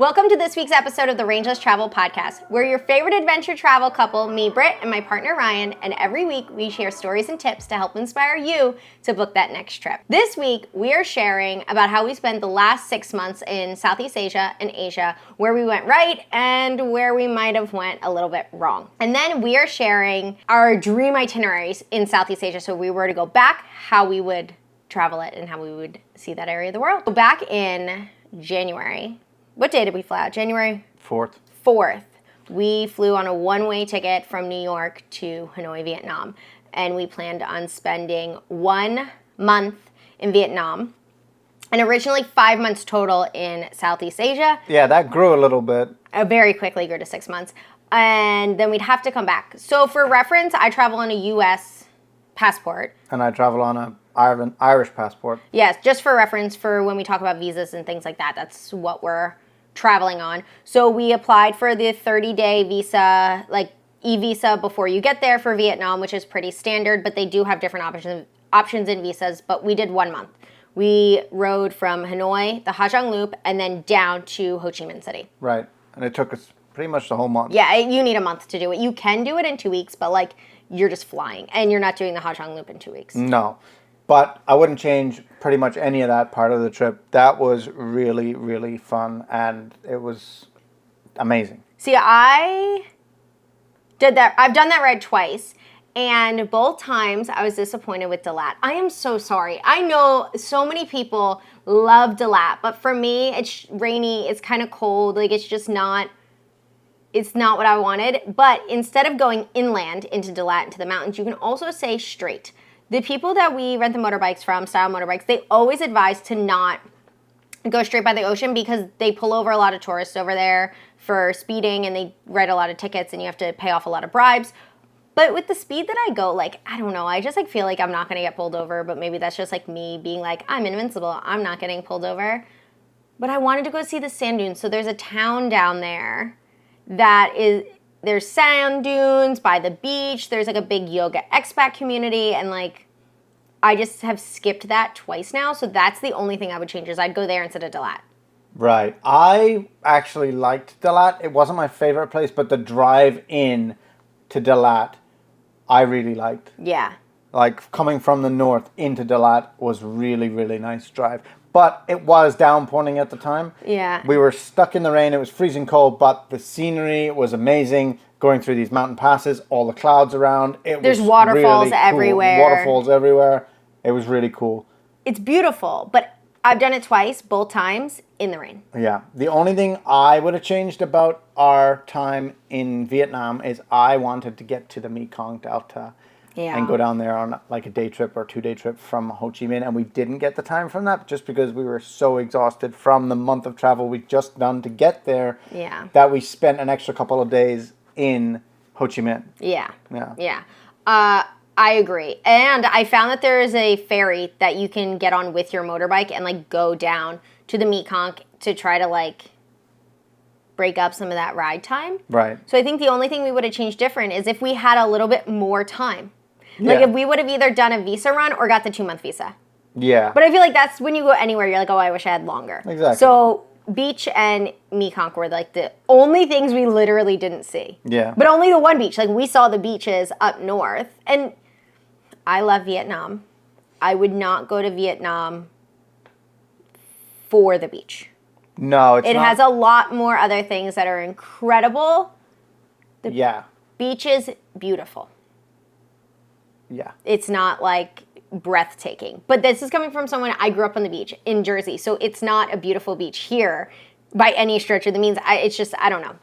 Welcome to this week's episode of the Rangeless Travel Podcast. We're your favorite adventure travel couple, me, Britt, and my partner, Ryan, and every week we share stories and tips to help inspire you to book that next trip. This week, we are sharing about how we spent the last 6 months in Southeast Asia and Asia, where we went right and where we might have went a little bit wrong. And then we are sharing our dream itineraries in Southeast Asia, so if we were to go back, how we would travel it and how we would see that area of the world. So back in January, what day did we fly out? January 4th. We flew on a one-way ticket from New York to Hanoi, Vietnam. And we planned on spending 1 month in Vietnam. And originally 5 months total in Southeast Asia. Yeah, that grew a little bit. Very quickly grew to 6 months. And then we'd have to come back. So for reference, I travel on a U.S. passport. And I travel on a Irish passport. Yes, just for reference for when we talk about visas and things like that. That's what we're traveling on. So we applied for the 30-day visa, like e-visa before you get there for Vietnam, which is pretty standard, but they do have different options in visas, but we did 1 month. We rode from Hanoi, the Ha Giang Loop, and then down to Ho Chi Minh City. Right. And it took us pretty much the whole month. Yeah, you need a month to do it. You can do it in 2 weeks, but like you're just flying and you're not doing the Ha Giang Loop in 2 weeks. No. But I wouldn't change pretty much any of that part of the trip. That was really, really fun, and it was amazing. See, I did that. I've done that ride twice, and both times I was disappointed with Dalat. I am so sorry. I know so many people love Dalat, but for me, it's rainy. It's kind of cold. Like, it's not what I wanted. But instead of going inland into Dalat, into the mountains, you can also say straight. The people that we rent the motorbikes from, Style Motorbikes, they always advise to not go straight by the ocean because they pull over a lot of tourists over there for speeding and they write a lot of tickets and you have to pay off a lot of bribes. But with the speed that I go, like, I don't know, I just like feel like I'm not going to get pulled over, but maybe that's just like me being like, I'm invincible, I'm not getting pulled over. But I wanted to go see the sand dunes. So there's a town down there there's sand dunes by the beach. There's like a big yoga expat community. And like, I just have skipped that twice now. So that's the only thing I would change is I'd go there instead of Dalat. Right. I actually liked Dalat. It wasn't my favorite place, but the drive in to Dalat, I really liked. Yeah. Like coming from the north into Dalat was really, really nice drive. But it was downpouring at the time. Yeah. We were stuck in the rain. It was freezing cold, but the scenery was amazing. Going through these mountain passes, all the clouds around. There's waterfalls everywhere. Waterfalls everywhere. It was really cool. It's beautiful, but I've done it twice, both times, in the rain. Yeah. The only thing I would have changed about our time in Vietnam is I wanted to get to the Mekong Delta. Yeah. And go down there on like a day trip or 2 day trip from Ho Chi Minh. And we didn't get the time from that just because we were so exhausted from the month of travel we'd just done to get there. Yeah. That we spent an extra couple of days in Ho Chi Minh. Yeah. Yeah. Yeah. I agree. And I found that there is a ferry that you can get on with your motorbike and like go down to the Mekong to try to like break up some of that ride time. Right. So I think the only thing we would have changed different is if we had a little bit more time. Yeah. Like if we would have either done a visa run or got the 2 month visa. Yeah. But I feel like that's when you go anywhere, you're like, oh, I wish I had longer. Exactly. So beach and Mekong were like the only things we literally didn't see. Yeah. But only the one beach. Like we saw the beaches up north. And I love Vietnam. I would not go to Vietnam for the beach. No, it's not. It has a lot more other things that are incredible. The beach is beautiful. Yeah. It's not like breathtaking. But this is coming from someone, I grew up on the beach in Jersey, so it's not a beautiful beach here by any stretch of the means. It's just, I don't know.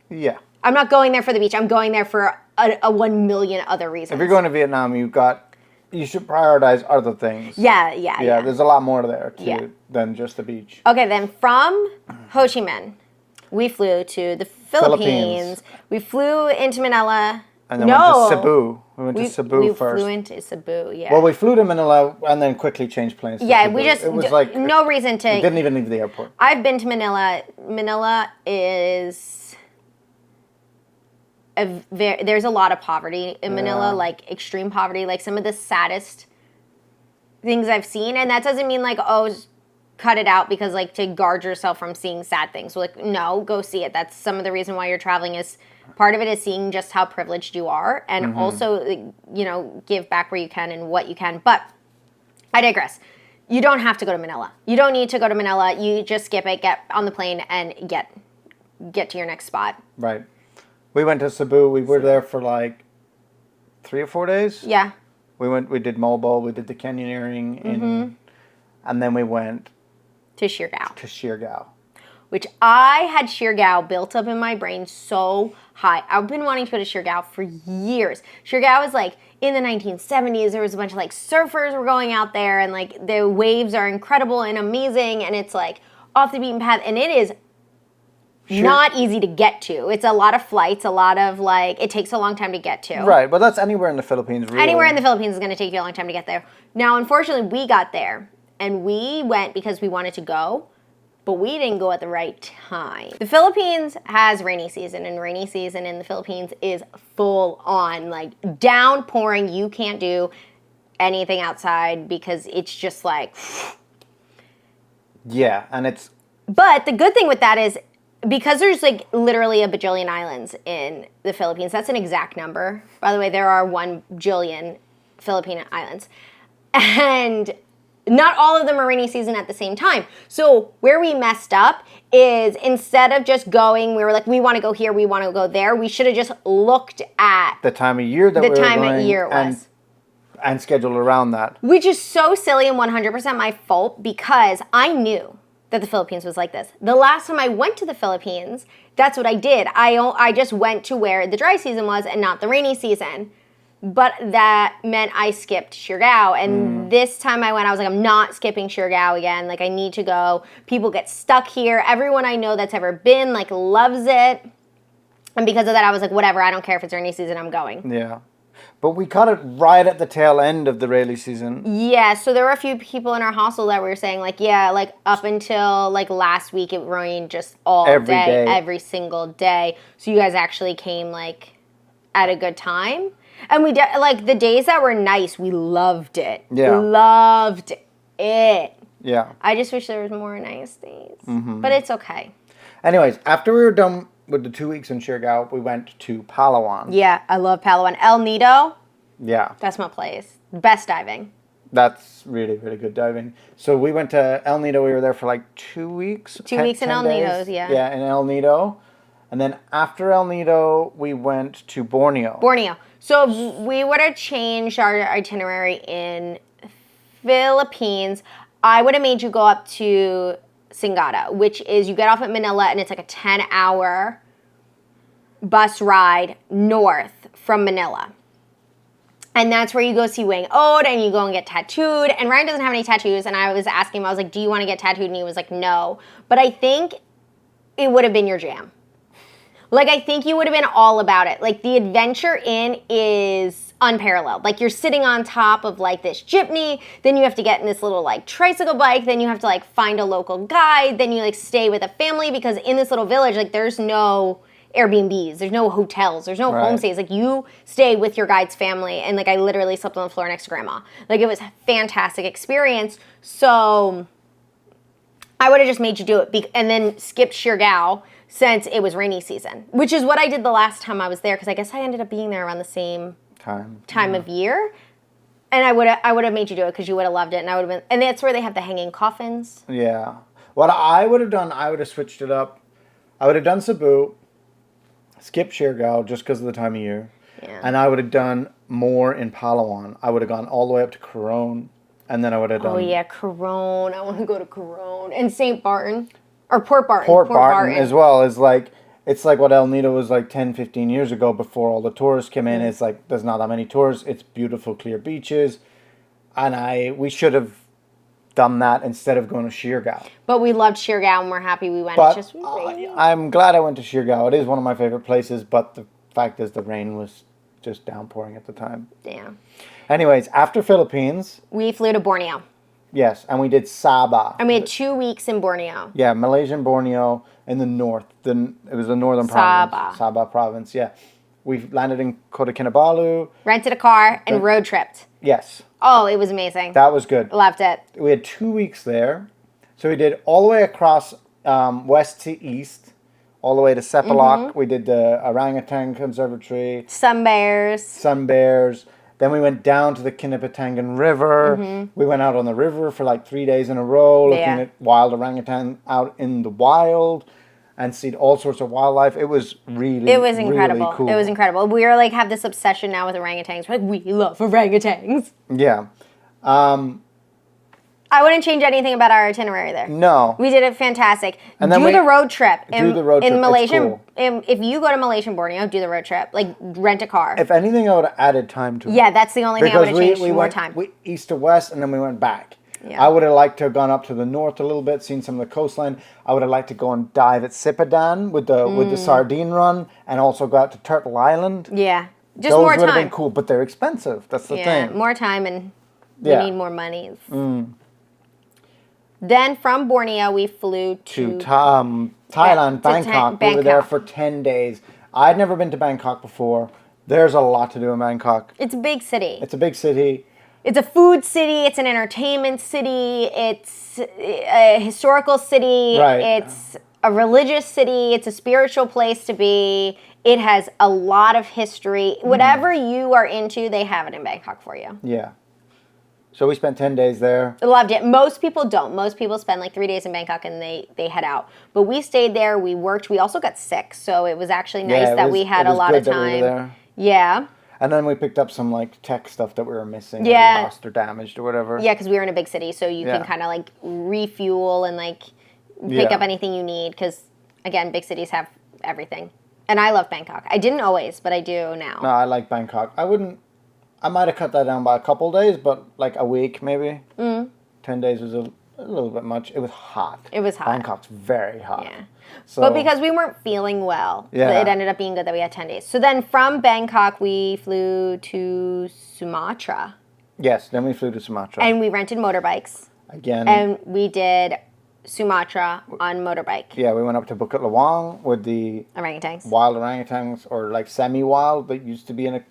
Yeah. I'm not going there for the beach. I'm going there for a 1 million other reasons. If you're going to Vietnam, you should prioritize other things. Yeah. There's a lot more there than just the beach. Okay, then from Ho Chi Minh, we flew to the Philippines. We flew into Manila. And then went to Cebu. We went to Cebu first. We flew into Cebu, yeah. Well, we flew to Manila and then quickly changed planes to Cebu. We just, it was like, no reason to. We didn't even leave the airport. I've been to Manila. Manila is, there's a lot of poverty in Manila, like extreme poverty, like some of the saddest things I've seen. And that doesn't mean like, oh, cut it out because like to guard yourself from seeing sad things. So like, no, go see it. That's some of the reason why you're traveling is part of it is seeing just how privileged you are and also, you know, give back where you can and what you can. But I digress. You don't have to go to Manila. You don't need to go to Manila. You just skip it, get on the plane and get to your next spot. Right. We went to Cebu. We were there for like 3 or 4 days. Yeah. We did mobile, we did the canyoneering and then we went to Siargao. Which I had Siargao built up in my brain so high. I've been wanting to go to Siargao for years. Siargao was like in the 1970s. There was a bunch of like surfers were going out there and like the waves are incredible and amazing and it's like off the beaten path and it is not easy to get to. It's a lot of flights, a lot of like, it takes a long time to get to. Right, but that's anywhere in the Philippines, really. Anywhere in the Philippines is going to take you a long time to get there. Now, unfortunately, we got there and we went because we wanted to go, but we didn't go at the right time. The Philippines has rainy season and rainy season in the Philippines is full on, like downpouring. You can't do anything outside because it's just like... Yeah, and it's... But the good thing with that is because there's like literally a bajillion islands in the Philippines, that's an exact number. By the way, there are 1 bajillion Philippine islands. And not all of them are rainy season at the same time. So where we messed up is instead of just going, we were like, we want to go here, we want to go there. We should have just looked at the time of year that we were going. The time of year it was. And scheduled around that. Which is so silly and 100% my fault because I knew that the Philippines was like this. The last time I went to the Philippines, that's what I did. I just went to where the dry season was and not the rainy season. But that meant I skipped Siargao. And this time I went, I was like, I'm not skipping Siargao again. Like, I need to go. People get stuck here. Everyone I know that's ever been, like, loves it. And because of that, I was like, whatever. I don't care if it's rainy season. I'm going. Yeah. But we caught it right at the tail end of the rainy season. Yeah, so there were a few people in our hostel that were saying, like, yeah, like, up until, like, last week, it rained just all day, every single day. So you guys actually came, like, at a good time. And we, like, the days that were nice, we loved it. Yeah. Loved it. Yeah. I just wish there was more nice days. But it's okay. Anyways, after we were done with the 2 weeks in Siargao, we went to Palawan. Yeah, I love Palawan. El Nido. Yeah. That's my place. Best diving. That's really, really good diving. So we went to El Nido. We were there for like 2 weeks. 2 weeks in El Nido, yeah. Yeah, in El Nido. And then after El Nido, we went to Borneo. So if we would have changed our itinerary in Philippines, I would have made you go up to Singada, which is you get off at Manila and it's like a 10-hour bus ride north from Manila. And that's where you go see Wang Ode and you go and get tattooed. And Ryan doesn't have any tattoos. And I was asking him, I was like, do you want to get tattooed? And he was like, no. But I think it would have been your jam. Like, I think you would have been all about it. Like, the adventure in is unparalleled. Like, you're sitting on top of, like, this jeepney. Then you have to get in this little, like, tricycle bike. Then you have to, like, find a local guide. Then you, like, stay with a family. Because in this little village, like, there's no Airbnbs. There's no hotels. There's no homestays. Like, you stay with your guide's family. And, like, I literally slept on the floor next to Grandma. Like, it was a fantastic experience. So I would have just made you do it. And then skip Siargao since it was rainy season, which is what I did the last time I was there, because I guess I ended up being there around the same time of year. And I would have made you do it because you would have loved it, and I would have been. And that's where they have the hanging coffins. Yeah. What I would have done, I would have switched it up. I would have done Cebu, skip Siargao just because of the time of year, and I would have done more in Palawan. I would have gone all the way up to Coron, and then I would have done. Oh yeah, Coron. I want to go to Coron and St. Barton. Or Port Barton. Port Barton as well is like, it's like what El Nido was like 10, 15 years ago before all the tourists came in. It's like, there's not that many tourists. It's beautiful, clear beaches. And we should have done that instead of going to Siargao. But we loved Siargao and we're happy we went. But it's just rainy. I'm glad I went to Siargao. It is one of my favorite places, but the fact is the rain was just downpouring at the time. Yeah. Anyways, after Philippines, we flew to Borneo. Yes, and we did Sabah. And we had 2 weeks in Borneo. Yeah, Malaysian Borneo in the north. It was the northern province. Sabah province, yeah. We landed in Kota Kinabalu. Rented a car and road tripped. Yes. Oh, it was amazing. That was good. Loved it. We had 2 weeks there. So we did all the way across west to east, all the way to Sepalak. We did the orangutan conservatory. Sun bears. Then we went down to the Kinabatangan River. We went out on the river for like 3 days in a row, looking at wild orangutan out in the wild, and seen all sorts of wildlife. It was incredible. Really cool. It was incredible. We are like have this obsession now with orangutans. We're like, we love orangutans. Yeah. I wouldn't change anything about our itinerary there. No. We did it fantastic. And then the road trip. Do the road trip. In Malaysia, it's cool. If you go to Malaysia and Borneo, do the road trip. Like, rent a car. If anything, I would have added time to it. Yeah, that's the only thing I would have changed. We more went, time. We east to west, and then we went back. Yeah. I would have liked to have gone up to the north a little bit, seen some of the coastline. I would have liked to go and dive at Sipadan with the sardine run, and also go out to Turtle Island. Yeah. Just Those more would time. have been cool, but they're expensive. That's the thing. More time, and we need more money. Then from Borneo, we flew to Thailand, Bangkok. We were there for 10 days. I'd never been to Bangkok before. There's a lot to do in Bangkok. It's a big city. It's a big city. It's a food city. It's an entertainment city. It's a historical city. Right. It's a religious city. It's a spiritual place to be. It has a lot of history. Whatever you are into, they have it in Bangkok for you. Yeah. So we spent 10 days there. Loved it. Most people don't. Most people spend like 3 days in Bangkok and they head out. But we stayed there. We worked. We also got sick. So it was actually nice that we had a lot of time. We were there. Yeah. And then we picked up some like tech stuff that we were missing. Yeah. Or lost or damaged or whatever. Yeah, because we were in a big city. So you can kind of like refuel and like pick up anything you need. Because again, big cities have everything. And I love Bangkok. I didn't always, but I do now. No, I like Bangkok. I might have cut that down by a couple days, but like a week maybe. 10 days was a little bit much. It was hot. It was hot. Bangkok's very hot. Yeah. So, but because we weren't feeling well, it ended up being good that we had 10 days. So then from Bangkok, we flew to Sumatra. Yes, then we flew to Sumatra. And we rented motorbikes. Again. And we did Sumatra on motorbike. Yeah, we went up to Bukit Lawang with the orangutans. Wild orangutans, or like semi-wild that used to be in a...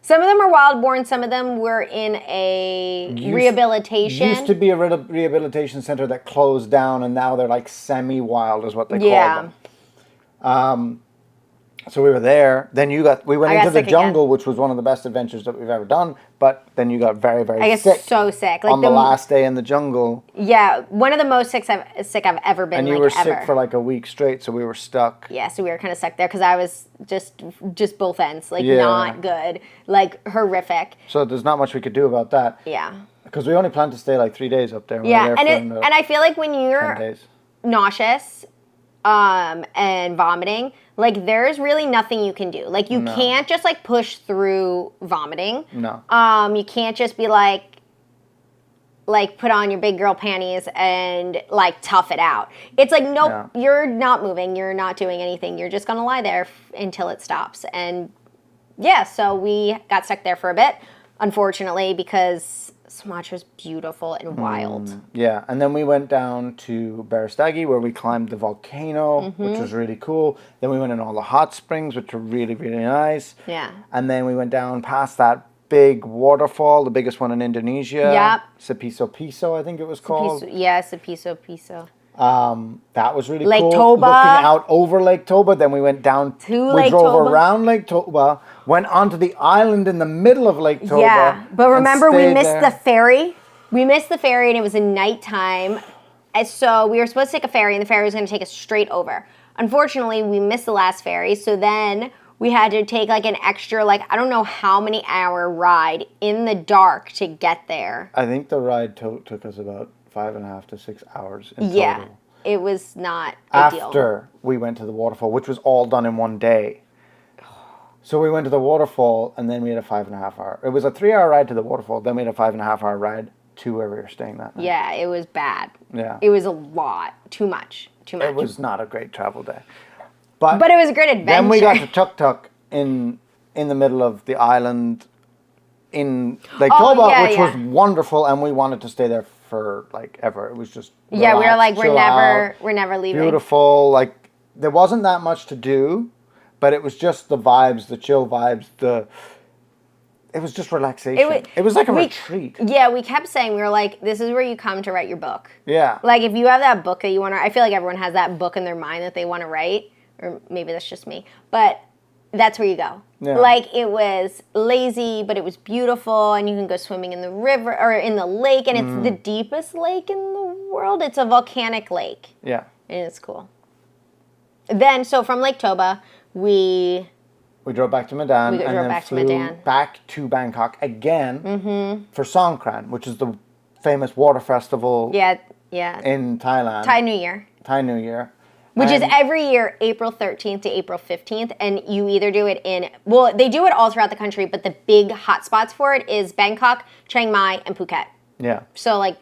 Some of them are wild-born. Some of them were in a rehabilitation. Used to be a rehabilitation center that closed down, and now they're like semi-wild is what they call them. So we were there. Then we went into the jungle, which was one of the best adventures that we've ever done. But then you got very, very sick. So sick. Like on the last day in the jungle. Yeah, one of the most sick I've ever been. And you were sick for like a week straight, so we were stuck. Yeah, so we were kind of stuck there because I was just both ends, like not good, like horrific. So there's not much we could do about that. Yeah. Because we only planned to stay like 3 days up there. And I feel like when you're nauseous, and vomiting, like there's really nothing you can do. Like you can't just like push through vomiting. No. You can't just be like put on your big girl panties and like tough it out. It's like nope, you're not moving, you're not doing anything. You're just gonna lie there until it stops. And so we got stuck there for a bit, unfortunately, because Sumatra's beautiful and wild. Yeah, and then we went down to Barastagi where we climbed the volcano, which was really cool. Then we went in all the hot springs, which were really, really nice. Yeah. And then we went down past that big waterfall, the biggest one in Indonesia. Yep. Sepiso Piso, I think it was called. Sepiso Piso. That was really Lake cool. Toba. Looking out over Lake Toba. Then we went down we drove around Lake Toba, went onto the island in the middle of Lake Toba. Yeah, but remember we missed the ferry. We missed the ferry and it was a nighttime. And so we were supposed to take a ferry and the ferry was going to take us straight over. Unfortunately, we missed the last ferry. So then we had to take like an extra, like I don't know how many hour ride in the dark to get there. I think the ride took us about 5.5 to 6 hours in total. It was not ideal. After we went to the waterfall, which was all done in one day. So we went to the waterfall and then we had a 5.5 hour. It was a 3 hour ride to the waterfall. Then we had a 5.5 hour ride to where we were staying that night. Yeah, it was bad. Yeah. It was a lot. Too much. It was not a great travel day. But it was a great adventure. Then we got to Tuk Tuk in the middle of the island in Lake Toba, which was wonderful, and we wanted to stay there for like ever. It was just we were like we're never leaving. Beautiful. Like there wasn't that much to do, but it was just the vibes, the chill vibes, it was just relaxation. It was like a retreat. Yeah, we kept saying, we were like, this is where you come to write your book. Yeah. Like, if you have that book that you want to, I feel like everyone has that book in their mind that they want to write, or maybe that's just me, but that's where you go. Yeah. Like, it was lazy, but it was beautiful, and you can go swimming in the river, or in the lake, and it's the deepest lake in the world. It's a volcanic lake. Yeah. And it's cool. Then, so from Lake Toba, we drove back to Medan, and then flew back to Bangkok again for Songkran, which is the famous water festival. Yeah. In Thailand. Thai New Year. Which is every year, April 13th to April 15th, and you either do it they do it all throughout the country, but the big hotspots for it is Bangkok, Chiang Mai, and Phuket. Yeah. So, like,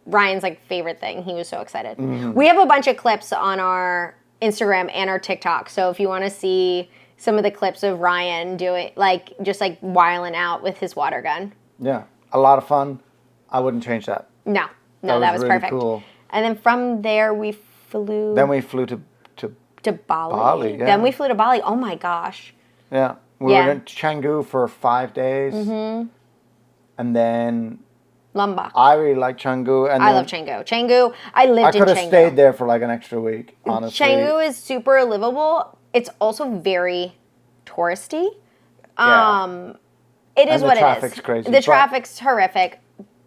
Ryan's, like, favorite thing. He was so excited. Mm-hmm. We have a bunch of clips on our Instagram and our TikTok. So if you want to see some of the clips of Ryan doing, like, just like wiling out with his water gun. Yeah. A lot of fun. I wouldn't change that. No, that was really perfect. Cool. And then from there we flew. Then we flew to Bali. Yeah. Then we flew to Bali. Oh my gosh. Yeah. We were in Canggu for 5 days. Mm-hmm. And then Lombok. I really like Canggu. And I love Canggu. Canggu, I lived in Canggu. I could have stayed there for like an extra week, honestly. Canggu is super livable. It's also very touristy. Yeah. It is what it is. The traffic's crazy. The traffic's horrific.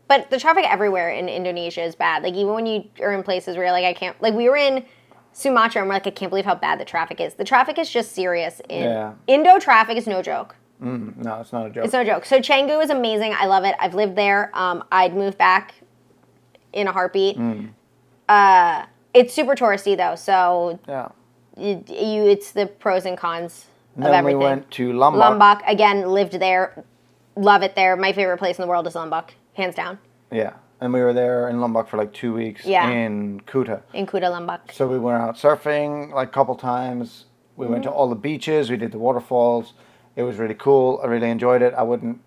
But the traffic everywhere in Indonesia is bad. Like, even when you are in places where you're like, I can't... Like, we were in Sumatra, and we're like, I can't believe how bad the traffic is. The traffic is just serious. Indo traffic is no joke. No, it's not a joke. It's no joke. So Canggu is amazing. I love it. I've lived there. I'd move back in a heartbeat. It's super touristy, though. So it's the pros and cons of everything. Then we went to Lombok. Lombok, again, lived there. Love it there. My favorite place in the world is Lombok. Hands down. Yeah. And we were there in Lombok for like 2 weeks in Kuta. In Kuta, Lombok. So we went out surfing like a couple times. We went to all the beaches. We did the waterfalls. It was really cool. I really enjoyed it. I wouldn't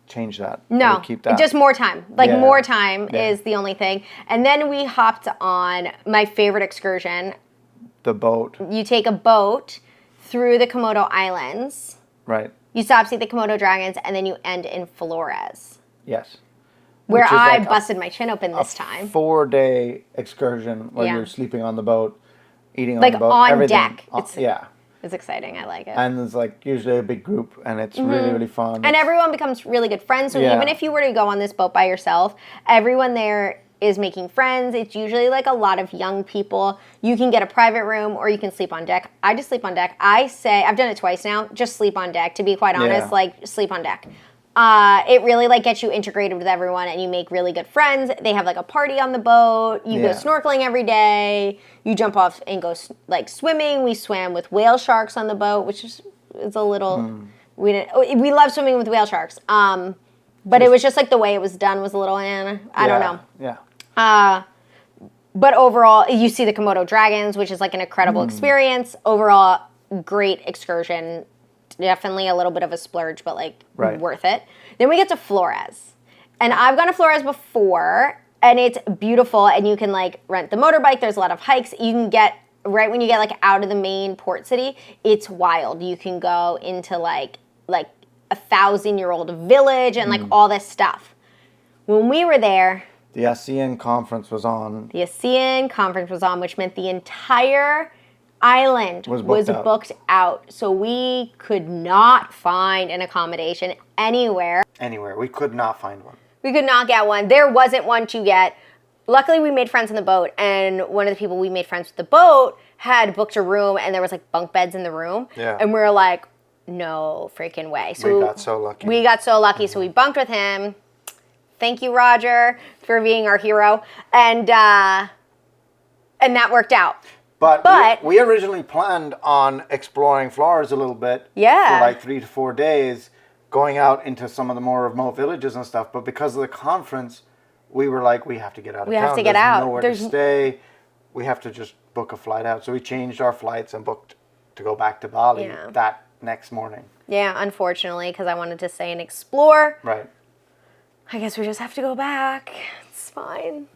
change that. No. Keep that. Just more time. Like, more time is the only thing. And then we hopped on my favorite excursion. The boat. You take a boat through the Komodo Islands. Right. You stop, see the Komodo dragons, and then you end in Flores. Yes. Where I busted my chin open this time. 4-day excursion where you're sleeping on the boat, eating on the boat. Like, on everything. deck. It's exciting. I like it. And there's like usually a big group, and it's really, really fun. And everyone becomes really good friends. So even if you were to go on this boat by yourself, everyone there is making friends. It's usually like a lot of young people. You can get a private room or you can sleep on deck. I just sleep on deck. I say, I've done it twice now, just sleep on deck. To be quite honest, like, sleep on deck. It really like gets you integrated with everyone, and you make really good friends. They have like a party on the boat. You go snorkeling every day. You jump off and go like swimming. We swam with whale sharks on the boat, which is a little we love swimming with whale sharks. But it was just like the way it was done was a little I don't know. Yeah. But overall, you see the Komodo dragons, which is like an incredible experience. Overall, great excursion. Definitely a little bit of a splurge, but like worth it. Then we get to Flores. And I've gone to Flores before, and it's beautiful, and you can like rent the motorbike. There's a lot of hikes. You can get, right when you get like out of the main port city, it's wild. You can go into like a 1,000-year-old village and like all this stuff. When we were there, the ASEAN conference was on. The ASEAN conference was on, which meant the entire island was booked out. So we could not find an accommodation anywhere. We could not find one. We could not get one. There wasn't one to get. Luckily, we made friends on the boat, and one of the people we made friends with the boat had booked a room, and there was like bunk beds in the room. Yeah. And we were like, no freaking way. So we got so lucky. So we bunked with him. Thank you, Roger, for being our hero. And that worked out. But we originally planned on exploring Flores a little bit for like 3 to 4 days, going out into some of the more remote villages and stuff. But because of the conference, we were like, we have to get out of town. We have to get out. There's nowhere to stay. We have to just book a flight out. So we changed our flights and booked to go back to Bali that next morning. Yeah, unfortunately, because I wanted to stay and explore. Right. I guess we just have to go back. It's fine.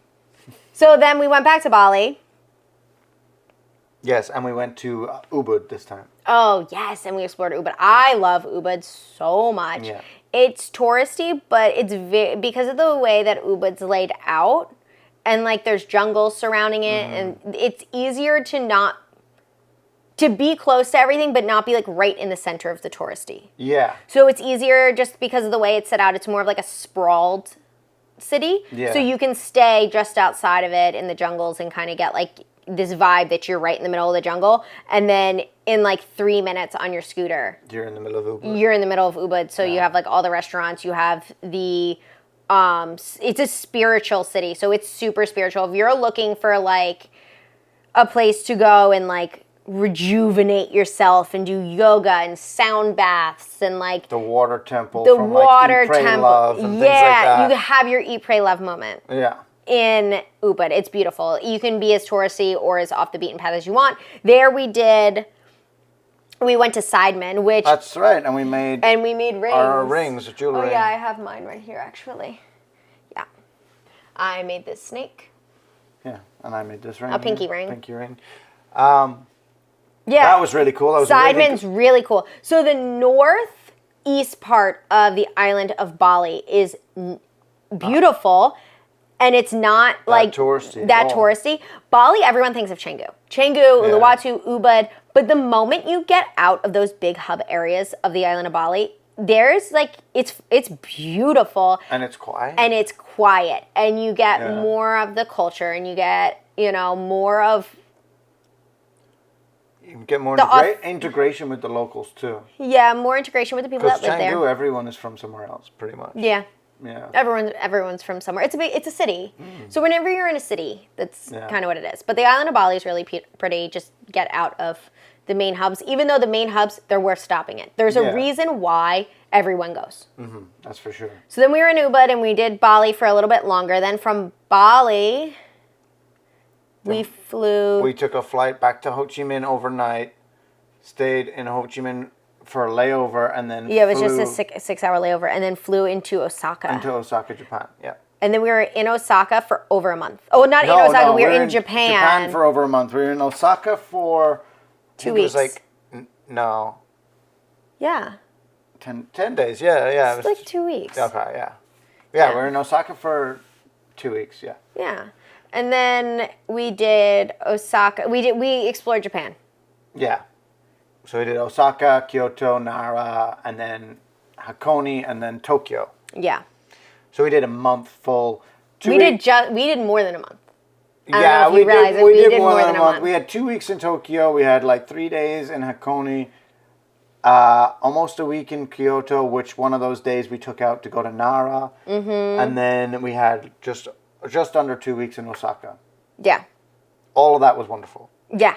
So then we went back to Bali. Yes, and we went to Ubud this time. Oh, yes, and we explored Ubud. I love Ubud so much. Yeah. It's touristy, but it's because of the way that Ubud's laid out, and like there's jungles surrounding it, and it's easier to be close to everything, but not be like right in the center of the touristy. Yeah. So it's easier just because of the way it's set out. It's more of like a sprawled city. Yeah. So you can stay just outside of it in the jungles and kind of get like this vibe that you're right in the middle of the jungle. And then in like 3 minutes on your scooter, You're in the middle of Ubud. you're in the middle of Ubud. So you have like all the restaurants. You have the, it's a spiritual city. So it's super spiritual. If you're looking for like a place to go and like rejuvenate yourself and do yoga and sound baths and like The water temple. the from, water like, Eat, Pray, temple. Love and things like that. You have your Eat, Pray, Love moment Yeah. in Ubud. It's beautiful. You can be as touristy or as off the beaten path as you want. There we went to Sidemen, which That's right, and we made rings. our rings, jewelry. Oh yeah, I have mine right here actually. Yeah, I made this snake. Yeah, and I made this ring. A pinky ring. Pinky ring. Yeah, That was really cool. That was Sidemen's really cool. So the northeast part of the island of Bali is beautiful, and it's not like touristy. that touristy. Bali, everyone thinks of Canggu, Uluwatu, Ubud, but the moment you get out of those big hub areas of the island of Bali, there's like it's beautiful and it's quiet. And you get more of the culture, and you get more of. You get more integration with the locals too. Yeah, more integration with the people that live there. Because Canggu, everyone is from somewhere else, pretty much. Yeah. Yeah. Everyone's from somewhere. It's a city. So whenever you're in a city, that's kind of what it is. But the island of Bali is really pretty. Just get out of the main hubs. Even though the main hubs, they're worth stopping at. There's a reason why everyone goes. Mm-hmm. That's for sure. So then we were in Ubud and we did Bali for a little bit longer. Then from Bali, we flew. We took a flight back to Ho Chi Minh overnight, stayed in Ho Chi Minh for a layover, and then it was just a 6-hour layover, and then flew into Osaka. Into Osaka, Japan, yeah. And then we were in Osaka for over a month. Oh, not in Osaka, we were in Japan. Japan for over a month. We were in Osaka for 2 weeks. It was like, no. Yeah. 10 days, yeah. It's like 2 weeks. Okay, yeah. Yeah, we were in Osaka for 2 weeks, yeah. Yeah. And then we did Osaka. We explored Japan. Yeah. So we did Osaka, Kyoto, Nara, and then Hakone, and then Tokyo. Yeah. So we did a month full. We did more than a month. Yeah, we did more than a month. We had 2 weeks in Tokyo. We had like 3 days in Hakone. Almost a week in Kyoto, which one of those days we took out to go to Nara. Mm-hmm. And then we had just under 2 weeks in Osaka. Yeah. All of that was wonderful. Yeah.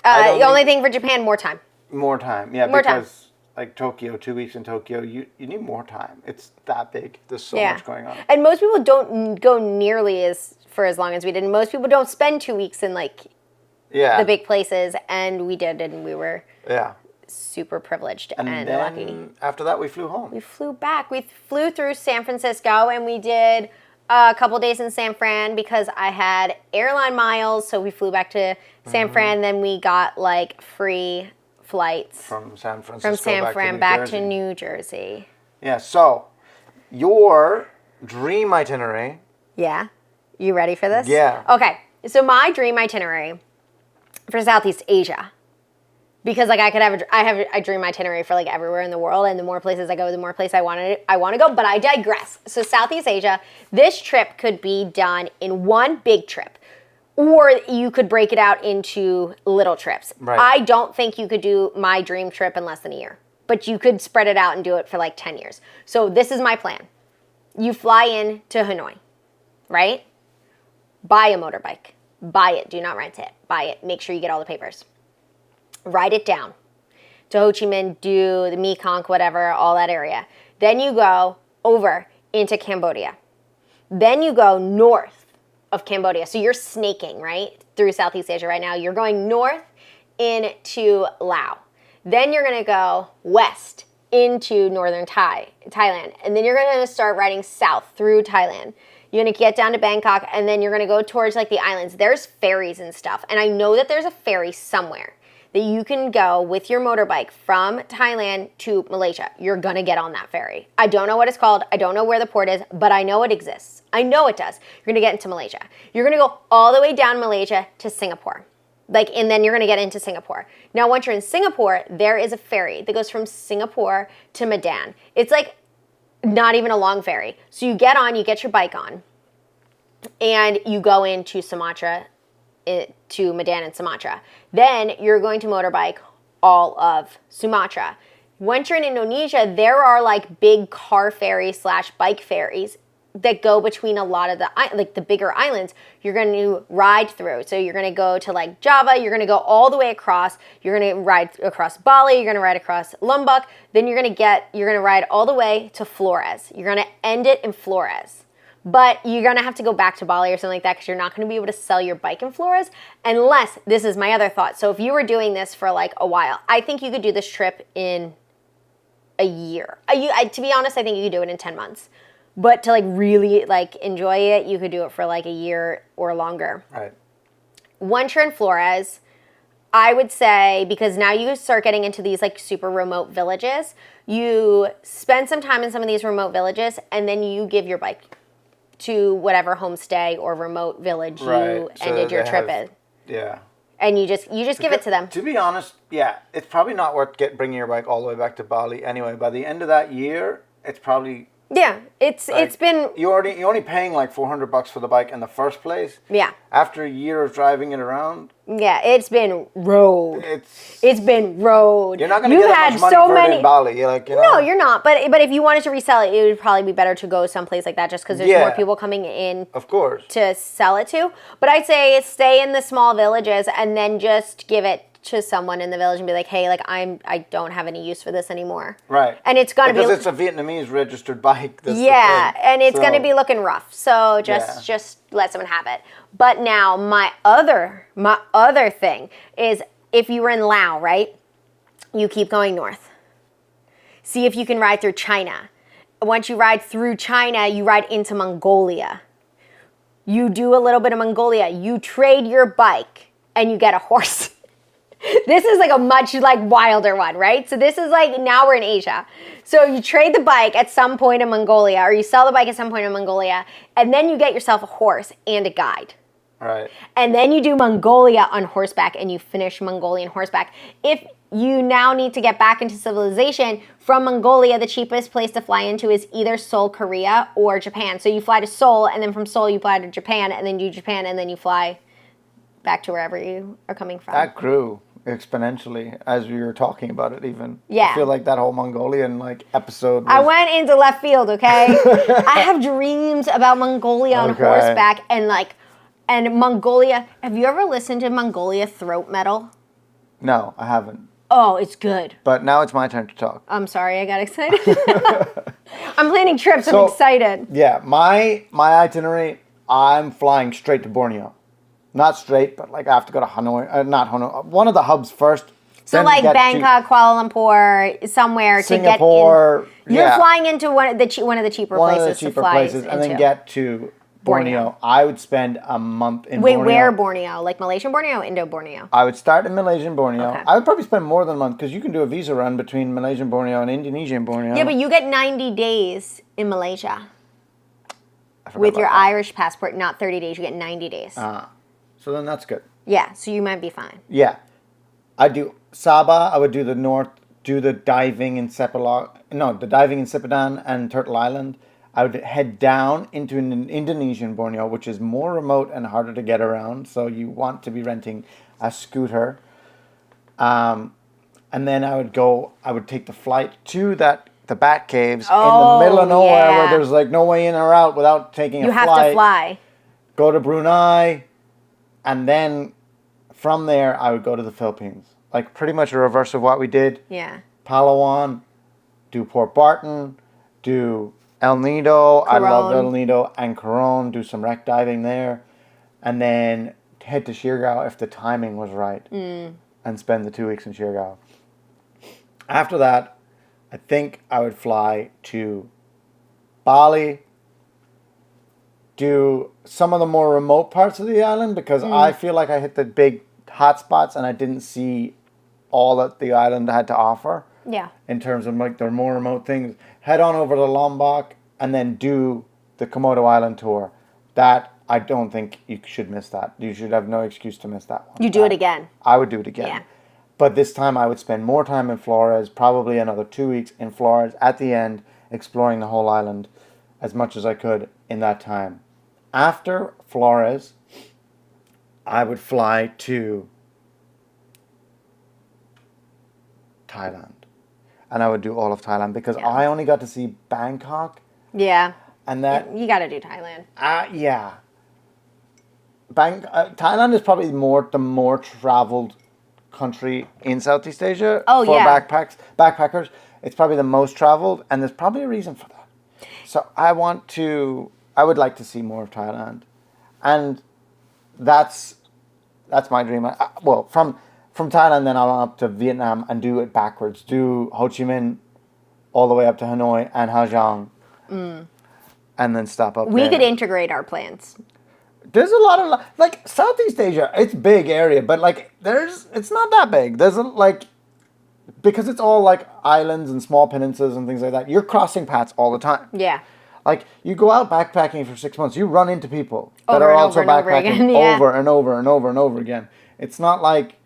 The only thing for Japan, more time. More time, yeah, because like Tokyo, 2 weeks in Tokyo, you need more time. It's that big. There's so much going on. And most people don't go nearly as long as we did. And most people don't spend 2 weeks in like the big places, and we did, and we were super privileged and then, lucky. After that, we flew home. We flew back. We flew through San Francisco, and we did a couple days in San Fran because I had airline miles, so we flew back to San Fran. Then we got like free flights from San Francisco back to New Jersey. Yeah, so your dream itinerary. Yeah. You ready for this? Yeah. Okay. So my dream itinerary for Southeast Asia, because like I have a dream itinerary for like everywhere in the world, and the more places I go, the more places I want to go, but I digress. So Southeast Asia, this trip could be done in one big trip. Or you could break it out into little trips. Right. I don't think you could do my dream trip in less than a year. But you could spread it out and do it for like 10 years. So this is my plan. You fly in to Hanoi, right? Buy a motorbike. Buy it. Do not rent it. Buy it. Make sure you get all the papers. Write it down. To Ho Chi Minh, do the Mekong, whatever, all that area. Then you go over into Cambodia. Then you go north of Cambodia. So you're snaking, right, through Southeast Asia right now. You're going north into Laos. Then you're going to go west into northern Thailand. And then you're going to start riding south through Thailand. You're going to get down to Bangkok, and then you're going to go towards like the islands. There's ferries and stuff. And I know that there's a ferry somewhere that you can go with your motorbike from Thailand to Malaysia. You're going to get on that ferry. I don't know what it's called. I don't know where the port is, but I know it exists. I know it does. You're going to get into Malaysia. You're going to go all the way down Malaysia to Singapore. And then you're going to get into Singapore. Now, once you're in Singapore, there is a ferry that goes from Singapore to Medan. It's like not even a long ferry. So you get on, you get your bike on, and you go into Sumatra, to Medan and Sumatra. Then you're going to motorbike all of Sumatra. Once you're in Indonesia, there are like big car ferries / bike ferries that go between a lot of the bigger islands. You're going to ride through. So you're going to go to like Java, you're going to go all the way across, you're going to ride across Bali, you're going to ride across Lombok, then you're going to ride all the way to Flores. You're going to end it in Flores. But you're going to have to go back to Bali or something like that because you're not going to be able to sell your bike in Flores unless, this is my other thought. So if you were doing this for like a while, I think you could do this trip in a year. To be honest, I think you could do it in 10 months. But to like really like enjoy it, you could do it for like a year or longer. Right. Once you're in Flores, I would say, because now you start getting into these like super remote villages, you spend some time in some of these remote villages and then you give your bike to whatever homestay or remote village you ended your trip in. Yeah. And you just give it to them. To be honest, yeah, it's probably not worth bringing your bike all the way back to Bali anyway. By the end of that year, it's probably... Yeah, it's been... You're only paying like $400 for the bike in the first place. Yeah. After a year of driving it around... Yeah, it's been road. It's been road. You're not going to get that much money for it in Bali. No, you're not. But if you wanted to resell it, it would probably be better to go someplace like that just because there's more people coming in of course, to sell it to. But I'd say stay in the small villages and then just give it to someone in the village and be like, hey, like I don't have any use for this anymore. Right. And it's gonna because it's a Vietnamese registered bike. And it's gonna be looking rough. So just let someone have it. But now my other thing is if you were in Laos, right? You keep going north. See if you can ride through China. Once you ride through China, you ride into Mongolia. You do a little bit of Mongolia. You trade your bike and you get a horse. This is like a much like wilder one, right? So this is like, now we're in Asia. So you trade the bike at some point in Mongolia, or you sell the bike at some point in Mongolia, and then you get yourself a horse and a guide. Right. And then you do Mongolia on horseback and you finish Mongolian horseback. If you now need to get back into civilization, from Mongolia, the cheapest place to fly into is either Seoul, Korea, or Japan. So you fly to Seoul, and then from Seoul you fly to Japan, and then do Japan, and then you fly back to wherever you are coming from. That grew exponentially as we were talking about it even. Yeah. I feel like that whole Mongolian episode I went into left field, okay? I have dreams about Mongolia on horseback and Mongolia. Have you ever listened to Mongolia throat metal? No, I haven't. Oh, it's good. But now it's my turn to talk. I'm sorry, I got excited. I'm planning trips, I'm excited. Yeah, my itinerary, I'm flying straight to Borneo. Not straight, but I have to go to Hanoi. Not Hanoi. One of the hubs first. So Bangkok, Kuala Lumpur, somewhere Singapore, to get in. You're flying into one of the cheaper places to fly into. And then get to Borneo. I would spend a month in Borneo. Wait, where Borneo? Like Malaysian Borneo or Indo Borneo? I would start in Malaysian Borneo. Okay. I would probably spend more than a month because you can do a visa run between Malaysian Borneo and Indonesian Borneo. Yeah, but you get 90 days in Malaysia. With your Irish passport, not 30 days. You get 90 days. So then that's good. Yeah, so you might be fine. Yeah. I do Sabah. I would do the north, do the diving in Sipadan and Turtle Island. I would head down into an Indonesian Borneo, which is more remote and harder to get around. So you want to be renting a scooter. And then I would take the flight to the Bat Caves in the middle of nowhere where there's no way in or out without taking a flight. You have to fly. Go to Brunei. And then from there, I would go to the Philippines. Pretty much a reverse of what we did. Yeah. Palawan, do Port Barton, do El Nido. Coron. I love El Nido and Coron. Do some wreck diving there. And then head to Siargao if the timing was right. And spend the 2 weeks in Siargao. After that, I think I would fly to Bali, do some of the more remote parts of the island because I feel like I hit the big hot spots and I didn't see all that the island had to offer. Yeah. In terms of like the more remote things. Head on over to Lombok and then do the Komodo Island tour. That, I don't think you should miss that. You should have no excuse to miss that one. You do it again. I would do it again. Yeah. But this time I would spend more time in Flores, probably another 2 weeks in Flores at the end, exploring the whole island as much as I could in that time. After Flores, I would fly to Thailand. And I would do all of Thailand because I only got to see Bangkok. Yeah. And that... You got to do Thailand. Yeah. Thailand is probably the more traveled country in Southeast Asia for backpackers. It's probably the most traveled, and there's probably a reason for that. So I would like to see more of Thailand. And that's my dream. From Thailand, then I'll up to Vietnam and do it backwards. Do Ho Chi Minh all the way up to Hanoi and Ha Giang. And then stop up there. We could integrate our plans. There's a lot of, like, Southeast Asia, it's a big area, but, like, it's not that big. Because it's all, like, islands and small peninsulas and things like that, you're crossing paths all the time. Yeah. Like, you go out backpacking for 6 months, you run into people that are also backpacking over and over and over and over again. It's not like...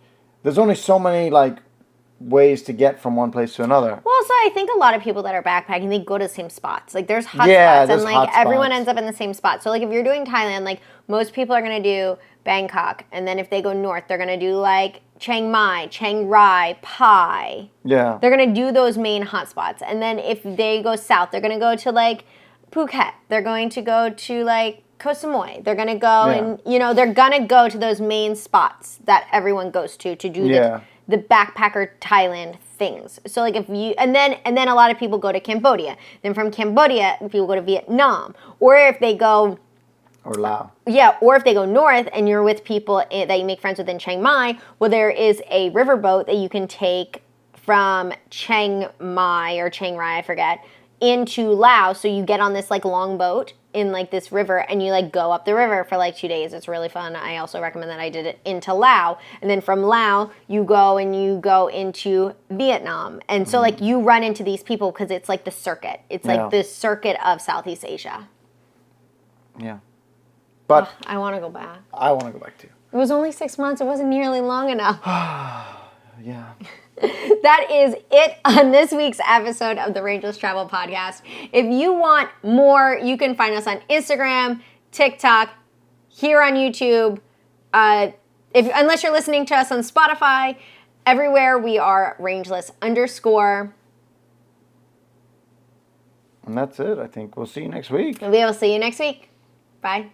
There's only so many, like, ways to get from one place to another. Well, so I think a lot of people that are backpacking, they go to the same spots. Like, there's hot spots, and, like, everyone ends up in the same spot. So, like, if you're doing Thailand, like, most people are going to do Bangkok. And then if they go north, they're going to do, like, Chiang Mai, Chiang Rai, Pai. Yeah. They're going to do those main hot spots. And then if they go south, they're going to go to, like, Phuket. They're going to go to, like, Koh Samui. They're going to go and, they're going to go to those main spots that everyone goes to do the backpacker Thailand things. So, like, if you, and then a lot of people go to Cambodia. Then from Cambodia, people go to Vietnam. Or if they go... Or Laos. Yeah, or if they go north and you're with people that you make friends with in Chiang Mai, well, there is a riverboat that you can take from Chiang Mai or Chiang Rai, I forget, into Laos. So you get on this, like, long boat in, like, this river, and you, like, go up the river for, like, 2 days. It's really fun. I also recommend that. I did it into Laos, and then from Laos you go into Vietnam, and so like you run into these people because it's like the circuit. It's like the circuit of Southeast Asia. Yeah, but I want to go back. I want to go back too. It was only 6 months. It wasn't nearly long enough. Yeah. That is it on this week's episode of the Rangeless Travel Podcast. If you want more, you can find us on Instagram, TikTok, here on YouTube. Unless you're listening to us on Spotify, everywhere we are Rangeless_. And that's it. I think we'll see you next week. We will see you next week. Bye.